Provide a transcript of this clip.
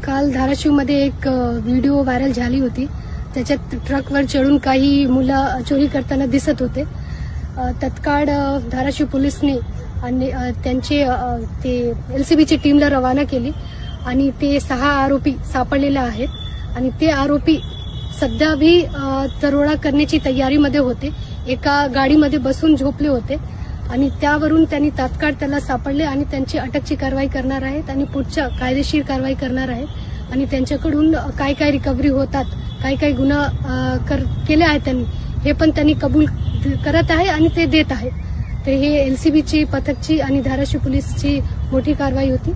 काल धाराशिवमध्ये एक व्हिडिओ व्हायरल झाली होती. त्याच्यात ट्रकवर चढून काही मुलं चोरी करताना दिसत होते. तत्काळ धाराशिव पोलिसने आणि त्यांचे ते एलसीबीची टीमला रवाना केली आणि ते 6 आरोपी सापडलेले आहेत आणि ते आरोपी सध्या भी दरोडा करण्याची तयारीमध्ये होते. एका गाडीमध्ये बसून झोपले होते आणि त्यावरून त्यांनी तात्काळ त्याला सापडले आणि त्यांची अटकची कारवाई करणार आहेत आणि पुढच्या कायदेशीर कारवाई करणार आहेत आणि त्यांच्याकडून काय काय रिकव्हरी होतात, काय काय गुन्हा केले आहेत त्यांनी, हे पण त्यांनी कबूल करत आहे आणि ते देत आहेत. तर हे एलसीबीची पथकची आणि धाराशिव पोलीसची मोठी कारवाई होती.